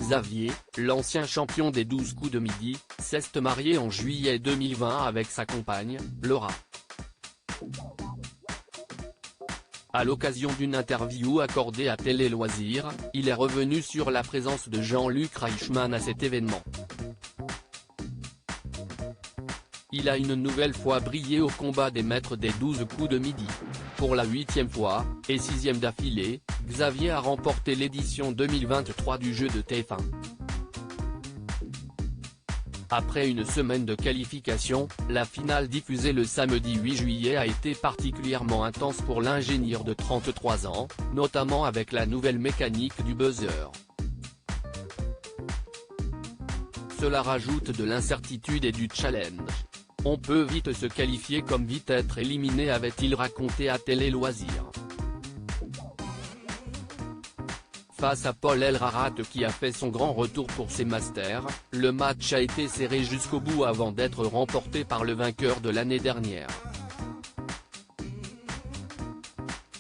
Xavier, l'ancien champion des 12 coups de midi, s'est marié en juillet 2020 avec sa compagne, Laura. À l'occasion d'une interview accordée à Télé Loisirs, il est revenu sur la présence de Jean-Luc Reichmann à cet événement. Il a une nouvelle fois brillé au combat des maîtres des 12 coups de midi. Pour la 8e fois, et 6e d'affilée, Xavier a remporté l'édition 2023 du jeu de TF1. Après une semaine de qualification, la finale diffusée le samedi 8 juillet a été particulièrement intense pour l'ingénieur de 33 ans, notamment avec la nouvelle mécanique du buzzer. Cela rajoute de l'incertitude et du challenge. On peut vite se qualifier comme vite être éliminé, avait-il raconté à Télé Loisirs. Face à Paul Elrarat qui a fait son grand retour pour ses Masters, le match a été serré jusqu'au bout avant d'être remporté par le vainqueur de l'année dernière.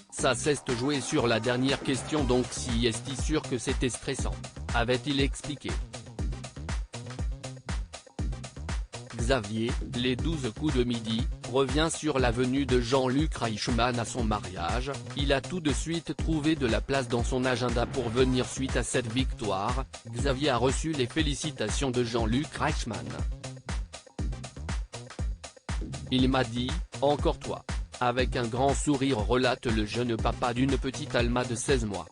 Ça s'est joué sur la dernière question, donc si est-il sûr que c'était stressant, avait-il expliqué. Xavier, les 12 coups de midi, revient sur la venue de Jean-Luc Reichmann à son mariage. Il a tout de suite trouvé de la place dans son agenda pour venir suite à cette victoire. Xavier a reçu les félicitations de Jean-Luc Reichmann. Il m'a dit, encore toi. Avec un grand sourire, relate le jeune papa d'une petite Alma de 16 mois.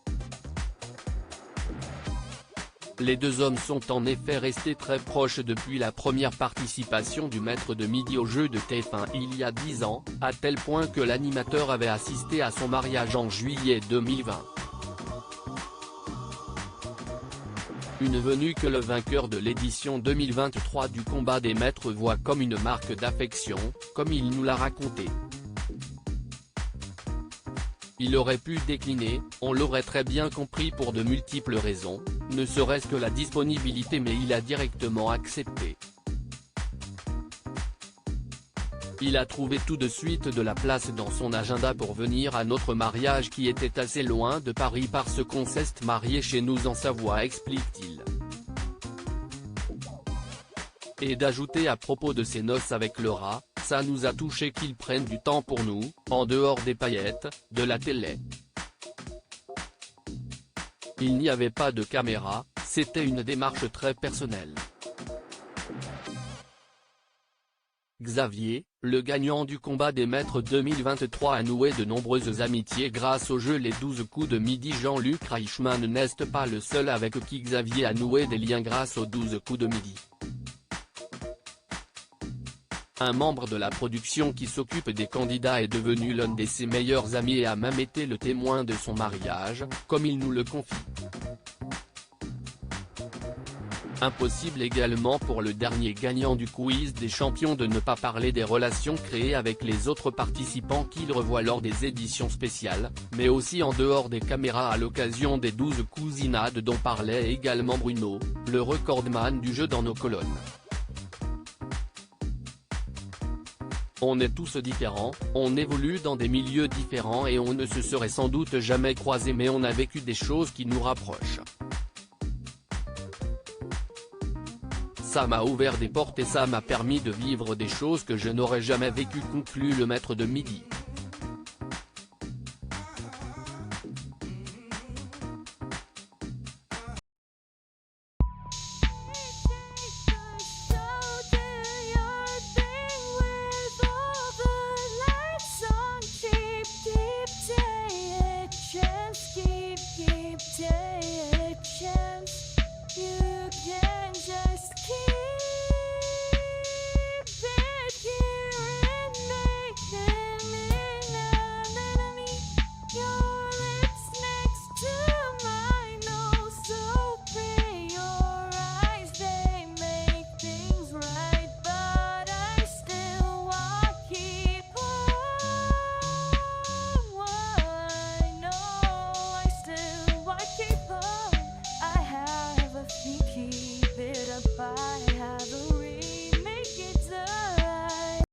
Les deux hommes sont en effet restés très proches depuis la première participation du maître de midi au jeu de TF1 il y a 10 ans, à tel point que l'animateur avait assisté à son mariage en juillet 2020. Une venue que le vainqueur de l'édition 2023 du combat des maîtres voit comme une marque d'affection, comme il nous l'a raconté. Il aurait pu décliner, on l'aurait très bien compris pour de multiples raisons, ne serait-ce que la disponibilité, mais il a directement accepté. Il a trouvé tout de suite de la place dans son agenda pour venir à notre mariage qui était assez loin de Paris parce qu'on s'est marié chez nous en Savoie, explique-t-il. Et d'ajouter à propos de ses noces avec Laura, ça nous a touché qu'ils prennent du temps pour nous, en dehors des paillettes, de la télé. Il n'y avait pas de caméra, c'était une démarche très personnelle. Xavier, le gagnant du combat des maîtres 2023, a noué de nombreuses amitiés grâce au jeu Les 12 coups de midi. Jean-Luc Reichmann n'est pas le seul avec qui Xavier a noué des liens grâce aux 12 coups de midi. Un membre de la production qui s'occupe des candidats est devenu l'un de ses meilleurs amis et a même été le témoin de son mariage, comme il nous le confie. Impossible également pour le dernier gagnant du quiz des champions de ne pas parler des relations créées avec les autres participants qu'il revoit lors des éditions spéciales, mais aussi en dehors des caméras à l'occasion des 12 cousinades dont parlait également Bruno, le recordman du jeu dans nos colonnes. On est tous différents, on évolue dans des milieux différents et on ne se serait sans doute jamais croisés, mais on a vécu des choses qui nous rapprochent. Ça m'a ouvert des portes et ça m'a permis de vivre des choses que je n'aurais jamais vécues, conclut le maître de midi.